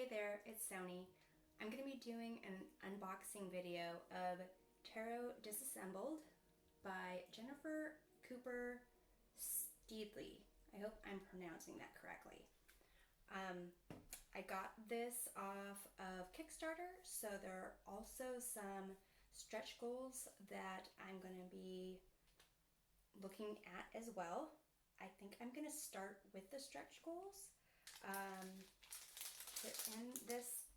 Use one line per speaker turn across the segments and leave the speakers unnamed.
Hey there, it's Sony. I'm going to be doing an unboxing video of Tarot Disassembled by Jennifer Cooper Steedley. I hope I'm pronouncing that correctly. I got this off of Kickstarter, so there are also some stretch goals that I'm going to be looking at as well. I think I'm going to start with the stretch goals. They're in this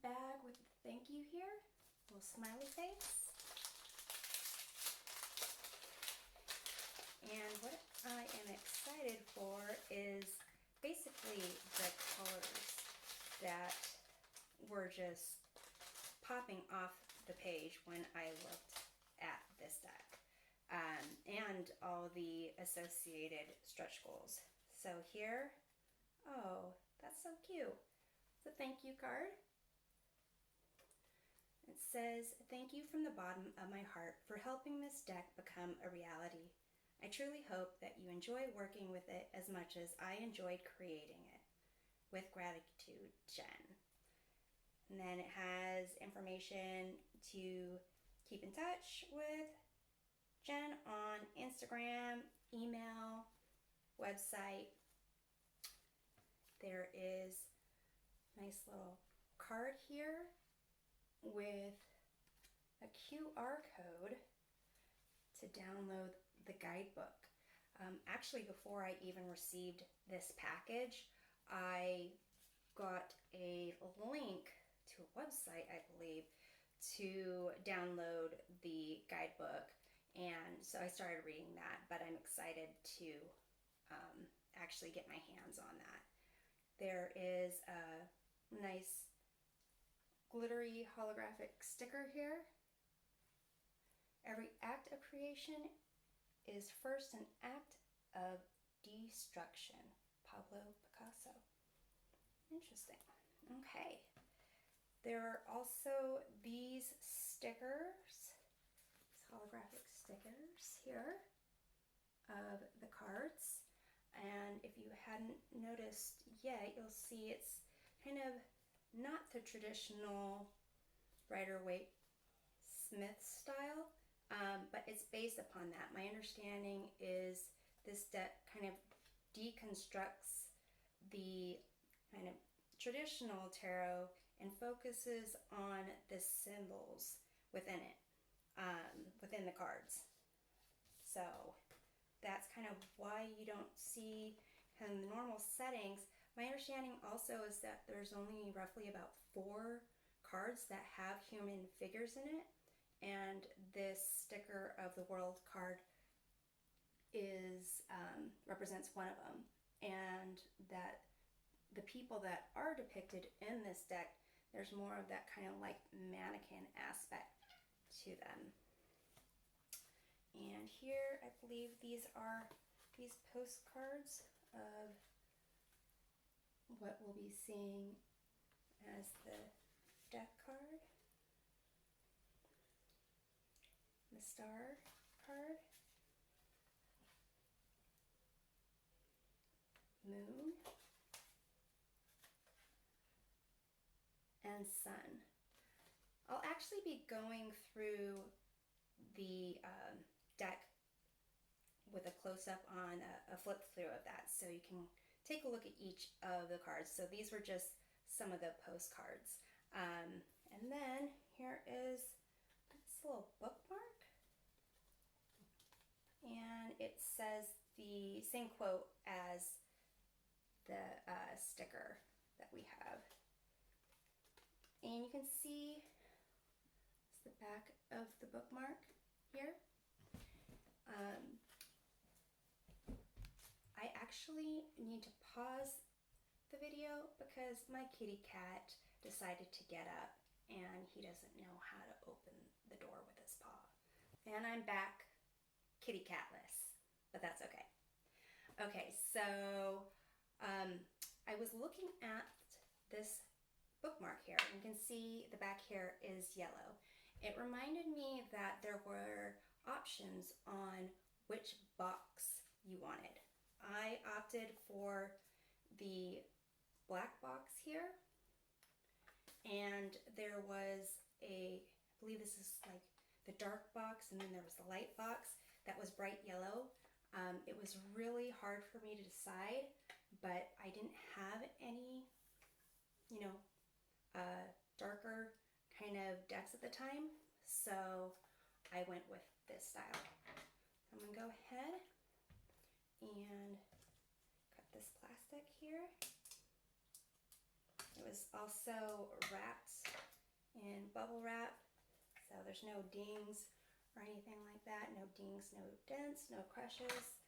bag with the thank you here, little smiley face. And what I am excited for is basically the colors that were just popping off the page when I looked at this deck, and all the associated stretch goals. So here, oh, that's so cute. It's a thank you card. It says, "Thank you from the bottom of my heart for helping this deck become a reality. I truly hope that you enjoy working with it as much as I enjoyed creating it. With gratitude, Jen." And then it has information to keep in touch with Jen on Instagram, email, website. There is a nice little card here with a QR code to download the guidebook. Actually, before I even received this package, I got a link to a website, I believe, to download the guidebook, and so I started reading that, but I'm excited to actually get my hands on that. There is a nice glittery holographic sticker here. "Every act of creation is first an act of destruction." Pablo Picasso. Interesting. Okay. There are also these stickers, these holographic stickers here of the cards. And if you hadn't noticed yet, you'll see it's kind of not the traditional Rider-Waite Smith style, but it's based upon that. My understanding is this deck kind of deconstructs the kind of traditional tarot and focuses on the symbols within it, within the cards. So that's kind of why you don't see kind of the normal settings. My understanding also is that there's only roughly about 4 cards that have human figures in it, and this sticker of the World card is represents one of them, and that the people that are depicted in this deck, there's more of that kind of like mannequin aspect to them. And here, I believe these are these postcards of what we'll be seeing as the deck card, the star card, moon, and sun. I'll actually be going through the deck with a close-up on a flip through of that, so you can take a look at each of the cards. So these were just some of the postcards. And then here is this little bookmark, and it says the same quote as the sticker that we have. And you can see it's the back of the bookmark here. I actually need to pause the video because my kitty cat decided to get up and he doesn't know how to open the door with his paw. And I'm back kitty catless, but that's okay. Okay, so I was looking at this bookmark here. You can see the back here is yellow. It reminded me that there were options on which box you wanted. I opted for the black box here, and there was I believe this is like the dark box, and then there was the light box that was bright yellow. It was really hard for me to decide, but I didn't have any, you know, darker kind of decks at the time, so I went with this style. I'm gonna go ahead and cut this plastic here. It was also wrapped in bubble wrap, so there's no dings or anything like that. No dings, no dents, no crushes,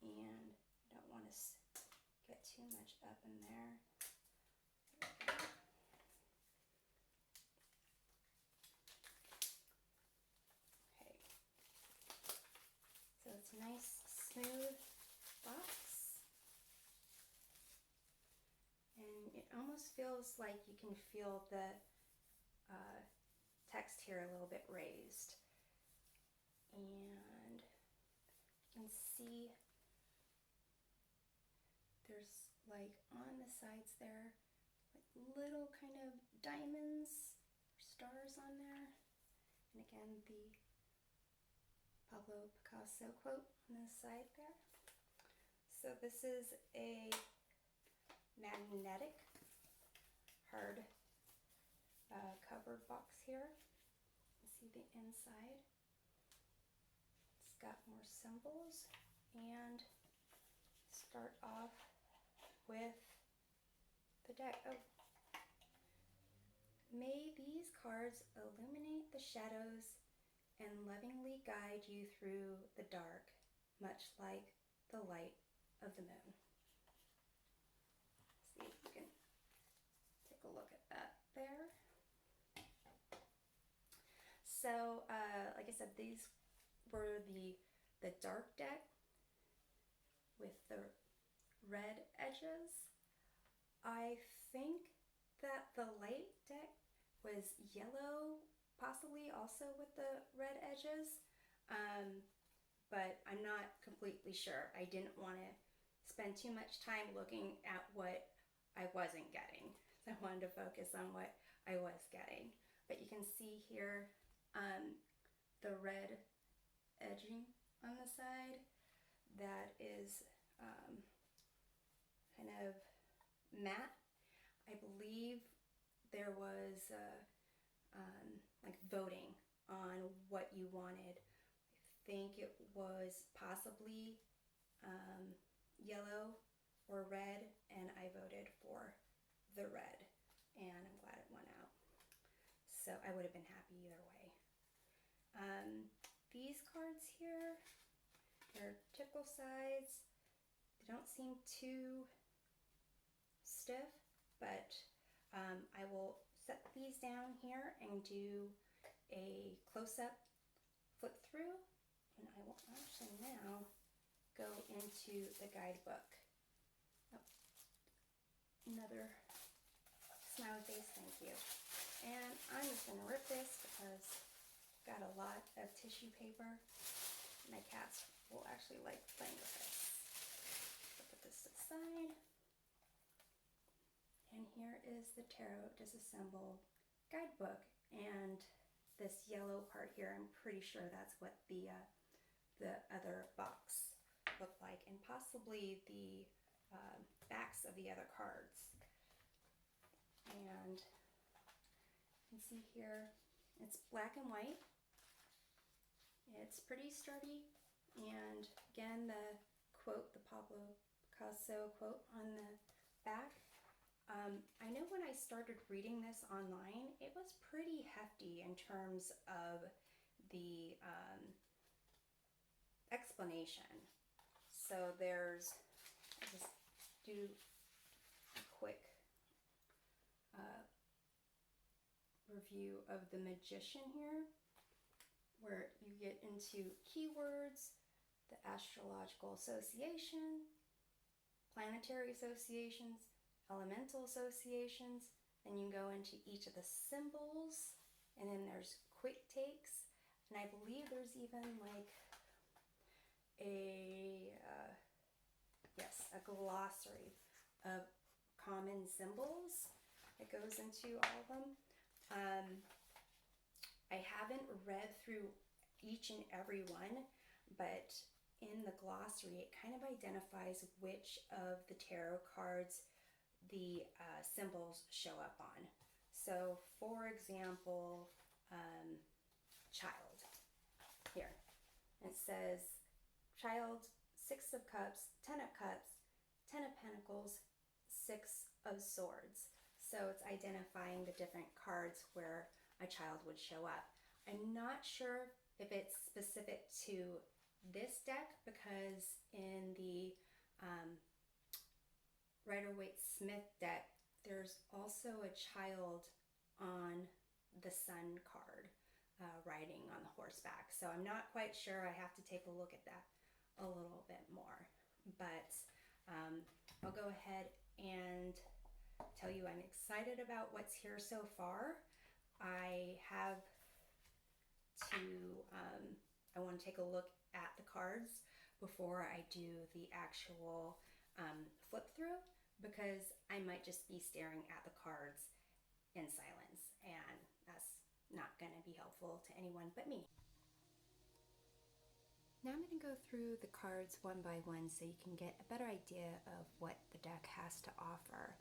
and I don't want to get too much up in there. Okay, so it's a nice smooth box, and it almost feels like you can feel the text here a little bit raised, and you can see there's like on the sides there like little kind of diamonds or stars on there, and again the Pablo Picasso quote on the side there. So this is a magnetic hard covered box here. You see the inside. It's got more symbols, and start off with the deck. Oh, may these cards illuminate the shadows and lovingly guide you through the dark, much like the light of the moon. See if you can take a look at that there. So, like I said, these were the dark deck with the red edges. I think that the light deck was yellow, possibly also with the red edges, but I'm not completely sure. I didn't want to spend too much time looking at what I wasn't getting. So I wanted to focus on what I was getting. But you can see here the red edging on the side that is kind of matte. I believe there was like voting on what you wanted. I think it was possibly yellow or red, and I voted for the red, and I'm glad it won out. So I would have been happy either way. These cards here, they're typical size. They don't seem too stiff, but I will set these down here and do a close-up flip through, and I will actually now go into the guidebook. Oh, another smiley face, thank you. And I'm just going to rip this because I've got a lot of tissue paper. My cats will actually like playing with this. So put this to the side. And here is the Tarot Disassemble guidebook, and this yellow part here, I'm pretty sure that's what the other box looked like, and possibly the backs of the other cards. And you can see here it's black and white. It's pretty sturdy, and again the quote, the Pablo Picasso quote on the back. I know when I started reading this online, it was pretty hefty in terms of the explanation. So there's, I'll just do a quick review of the Magician here, where you get into keywords, the astrological association, planetary associations, elemental associations, then you go into each of the symbols, and then there's quick takes, and I believe there's even like a glossary of common symbols. that goes into all of them. I haven't read through each and every one, but in the glossary it kind of identifies which of the tarot cards the symbols show up on. So for example, child, here it says child, 6 of cups, 10 of cups, 10 of pentacles, 6 of swords. So it's identifying the different cards where a child would show up. I'm not sure if it's specific to this deck, because in the Rider-Waite-Smith deck, there's also a child on the sun card riding on the horseback. So I'm not quite sure. I have to take a look at that a little bit more. But I'll go ahead and tell you I'm excited about what's here so far. I have to, I want to take a look at the cards before I do the actual flip through, because I might just be staring at the cards in silence, and that's not going to be helpful to anyone but me. Now I'm going to go through the cards one by one so you can get a better idea of what the deck has to offer.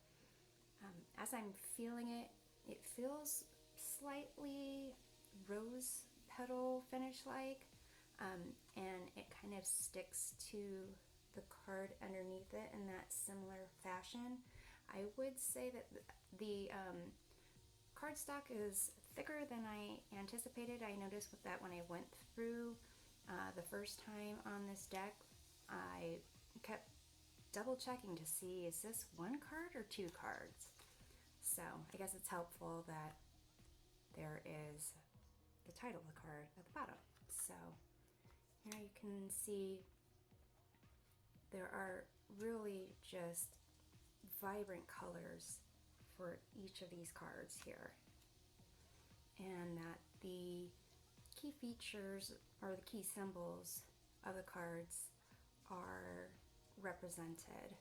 As I'm feeling it, it feels slightly rose petal finish like, and it kind of sticks to the card underneath it in that similar fashion. I would say that the cardstock is thicker than I anticipated. I noticed with that when I went through the first time on this deck, I kept double checking to see, is this one card or 2 cards? So I guess it's helpful that there is the title of the card at the bottom. So here you can see there are really just vibrant colors for each of these cards here, and that the key features or the key symbols of the cards are represented.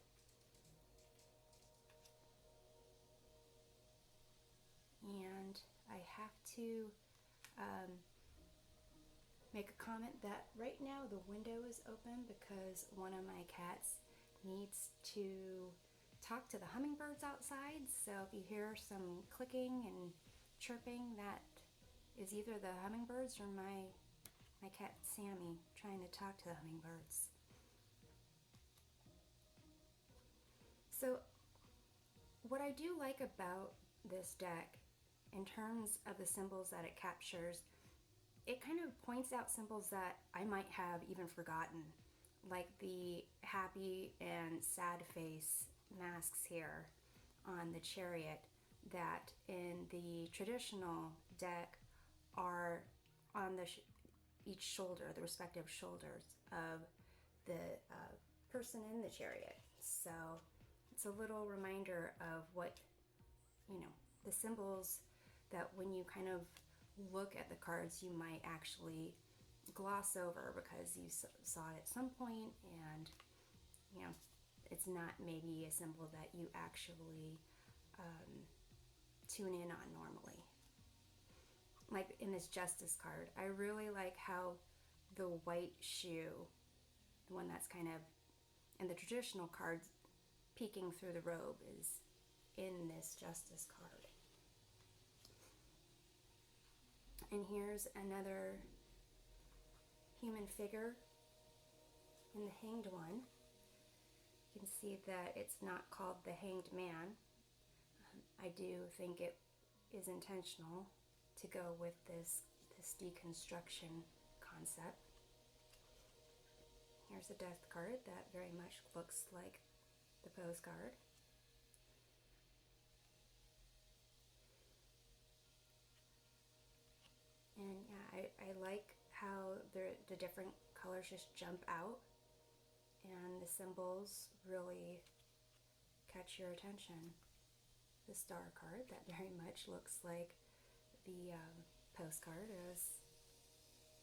And I have to make a comment that right now the window is open because one of my cats needs to talk to the hummingbirds outside. So if you hear some clicking and chirping, that is either the hummingbirds or my cat Sammy trying to talk to the hummingbirds. So what I do like about this deck in terms of the symbols that it captures, it kind of points out symbols that I might have even forgotten, like the happy and sad face masks here on the Chariot that in the traditional deck are on the each shoulder, the respective shoulders of the person in the Chariot. So it's a little reminder of what, the symbols that when you kind of look at the cards you might actually gloss over because you saw it at some point, and it's not maybe a symbol that you actually tune in on normally. Like in this Justice card, I really like how the white shoe, the one that's kind of in the traditional cards peeking through the robe, is in this Justice card. And here's another human figure in the Hanged one. You can see that it's not called the Hanged Man. I do think it is intentional to go with this deconstruction concept. Here's a Death card that very much looks like the Pose card. And yeah, I like how the different colors just jump out and the symbols really catch your attention. The Star card that very much looks like the postcard as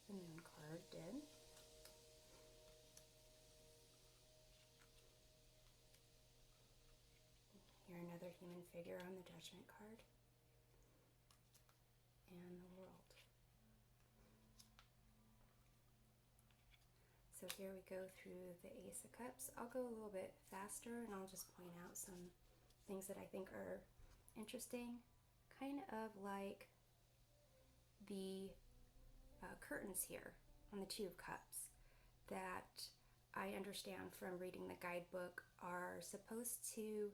the Moon card did. Here another human figure on the Judgment card. And the World. So here we go through the Ace of Cups. I'll go a little bit faster and I'll just point out some things that I think are interesting. Kind of like the curtains here on the Two of Cups that I understand from reading the guidebook are supposed to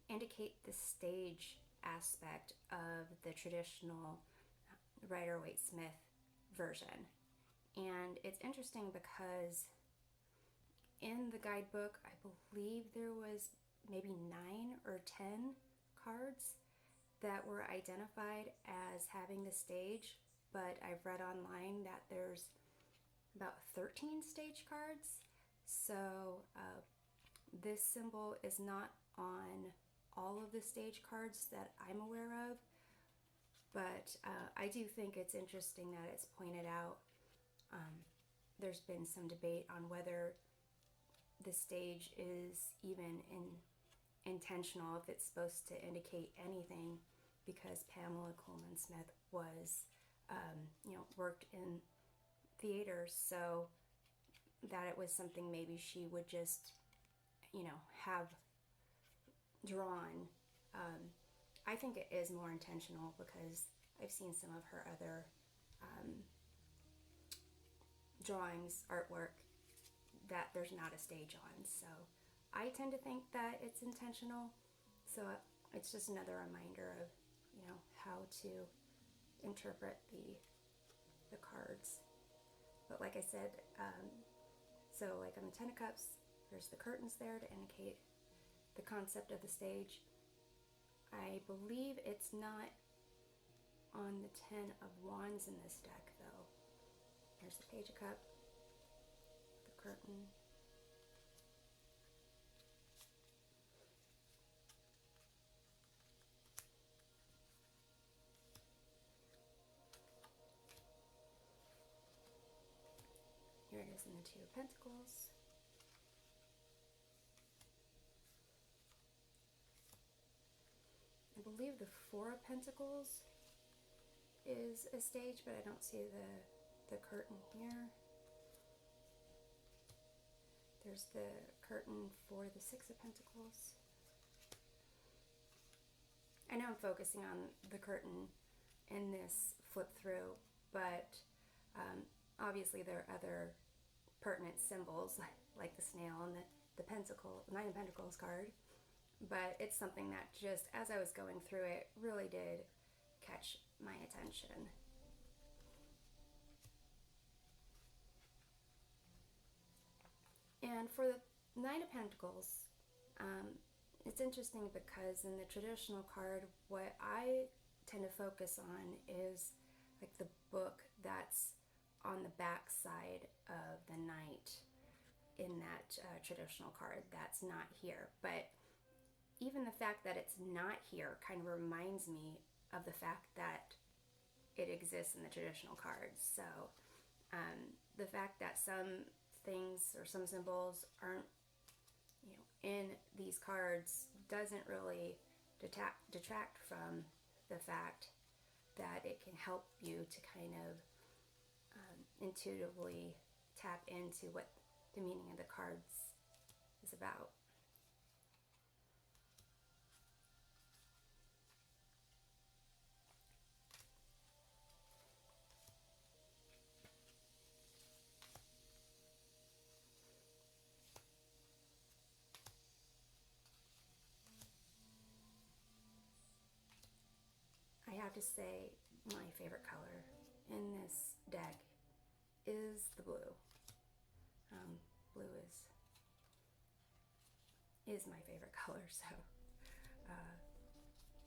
indicate the stage aspect of the traditional Rider-Waite-Smith version. And it's interesting because in the guidebook, I believe there was maybe 9 or 10 cards that were identified as having the stage, but I've read online that there's about 13 stage cards. So this symbol is not on all of the stage cards that I'm aware of, but I do think it's interesting that it's pointed out. There's been some debate on whether the stage is even intentional, if it's supposed to indicate anything, because Pamela Colman Smith was, worked in theater, so that it was something maybe she would just, have drawn. I think it is more intentional because I've seen some of her other drawings, artwork, that there's not a stage on. So I tend to think that it's intentional. So it's just another reminder of, how to interpret the cards. But like I said, so like on the Ten of Cups, there's the curtains there to indicate the concept of the stage. I believe it's not on the Ten of Wands in this deck though. There's the Page of Cups, the curtain. Here it is in the Two of Pentacles. I believe the Four of Pentacles is a stage, but I don't see the curtain here. There's the curtain for the Six of Pentacles. I know I'm focusing on the curtain in this flip through, but obviously there are other pertinent symbols like the snail and the pentacle, Nine of Pentacles card. But it's something that just, as I was going through it, really did catch my attention. And for the Nine of Pentacles, it's interesting because in the traditional card, what I tend to focus on is like the book that's on the back side of the knight in that traditional card. That's not here. But even the fact that it's not here kind of reminds me of the fact that it exists in the traditional cards. So the fact that some things or some symbols aren't, in these cards doesn't really detract from the fact that it can help you to kind of intuitively tap into what the meaning of the cards is about. I have to say my favorite color in this deck is the blue. Blue is my favorite color, so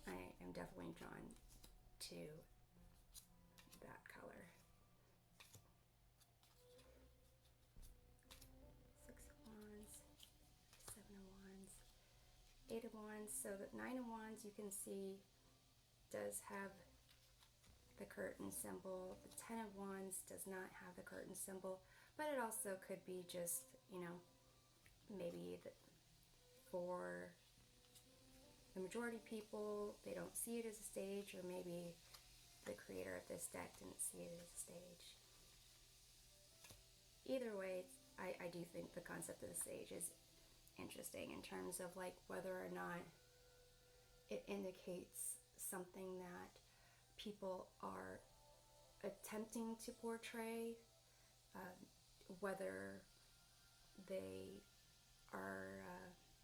I am definitely drawn to that color. Six of Wands, Seven of Wands, Eight of Wands. So the Nine of Wands, you can see, does have the curtain symbol. The Ten of Wands does not have the curtain symbol, but it also could be just, maybe for the majority of people, they don't see it as a stage, or maybe the creator of this deck didn't see it as a stage. Either way, I do think the concept of the stage is interesting in terms of like whether or not it indicates something that people are attempting to portray, whether they are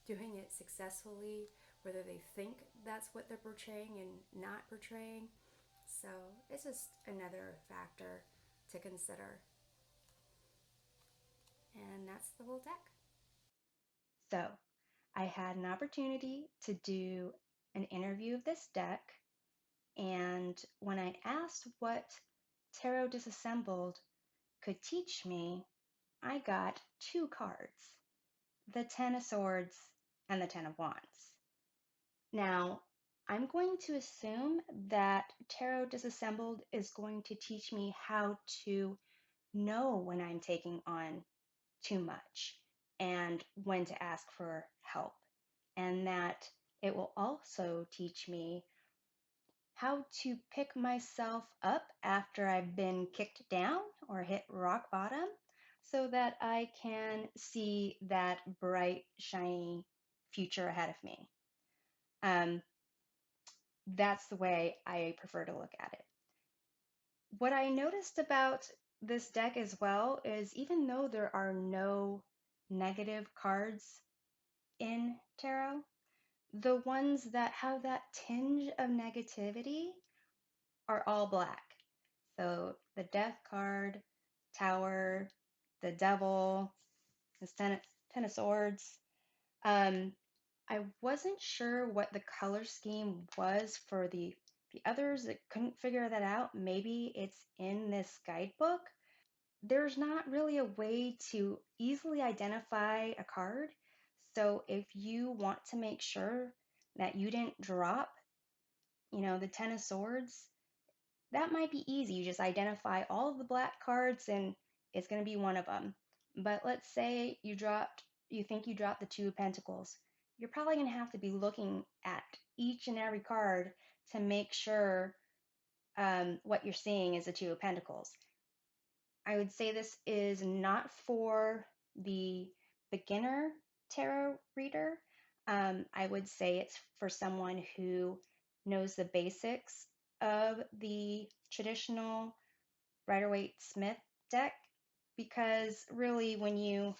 doing it successfully, whether they think that's what they're portraying and not portraying. So it's just another factor to consider. And that's the whole deck. So I had an opportunity to do an interview of this deck, and when I asked what Tarot Disassembled could teach me, I got two cards, the Ten of Swords and the Ten of Wands. Now, I'm going to assume that Tarot Disassembled is going to teach me how to know when I'm taking on too much and when to ask for help, and that it will also teach me how to pick myself up after I've been kicked down or hit rock bottom so that I can see that bright, shiny future ahead of me. That's the way I prefer to look at it. What I noticed about this deck as well is even though there are no negative cards in tarot, the ones that have that tinge of negativity are all black. So the Death card, Tower, the Devil, the Ten of Swords. I wasn't sure what the color scheme was for the others that couldn't figure that out. Maybe it's in this guidebook. There's not really a way to easily identify a card. So if you want to make sure that you didn't drop, the Ten of Swords, that might be easy. You just identify all of the black cards and it's going to be one of them. But let's say you think you dropped the Two of Pentacles. You're probably going to have to be looking at each and every card to make sure what you're seeing is the Two of Pentacles. I would say this is not for the beginner tarot reader. I would say it's for someone who knows the basics of the traditional Rider-Waite-Smith deck, because really when you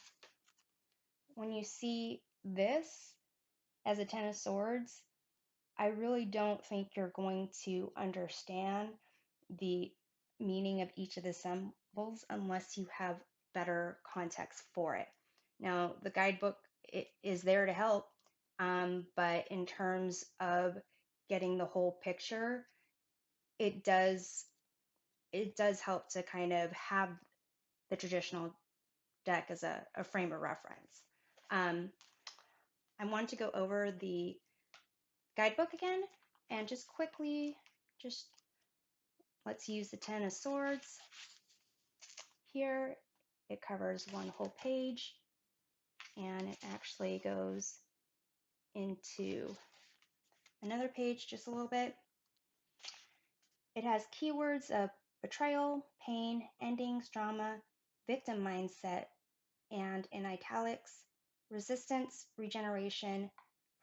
see this as a Ten of Swords, I really don't think you're going to understand the meaning of each of the symbols unless you have better context for it. Now, the guidebook is there to help, but in terms of getting the whole picture, it does help to kind of have the traditional deck as a frame of reference. I want to go over the guidebook again and just quickly, let's use the Ten of Swords. Here it covers one whole page, and it actually goes into another page just a little bit. It has keywords of betrayal, pain, endings, drama, victim mindset, and in italics, resistance, regeneration,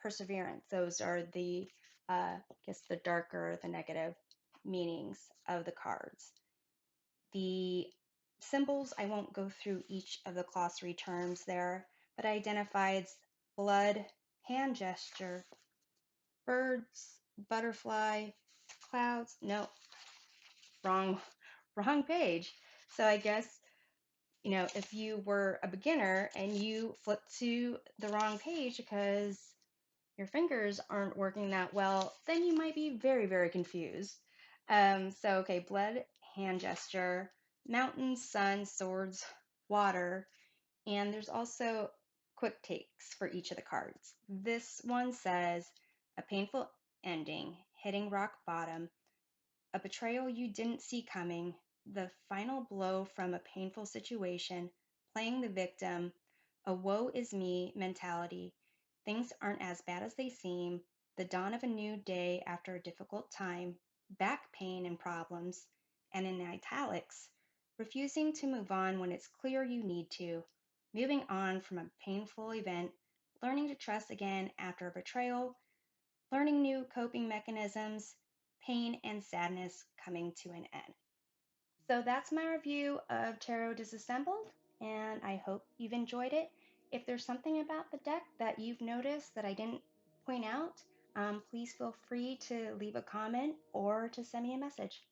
perseverance. Those are the darker, the negative meanings of the cards. The symbols, I won't go through each of the glossary terms there, but I identified blood, hand gesture, birds, butterfly, clouds. No, wrong page. So I guess, if you were a beginner and you flipped to the wrong page because your fingers aren't working that well, then you might be very, very confused. Okay, blood, hand gesture, mountain, sun, swords, water, and there's also quick takes for each of the cards. This one says, a painful ending, hitting rock bottom, a betrayal you didn't see coming, the final blow from a painful situation, playing the victim, a woe is me mentality, things aren't as bad as they seem, the dawn of a new day after a difficult time, back pain and problems, and in italics, refusing to move on when it's clear you need to, moving on from a painful event, learning to trust again after a betrayal, learning new coping mechanisms, pain and sadness coming to an end. So that's my review of Tarot Disassembled, and I hope you've enjoyed it. If there's something about the deck that you've noticed that I didn't point out, please feel free to leave a comment or to send me a message.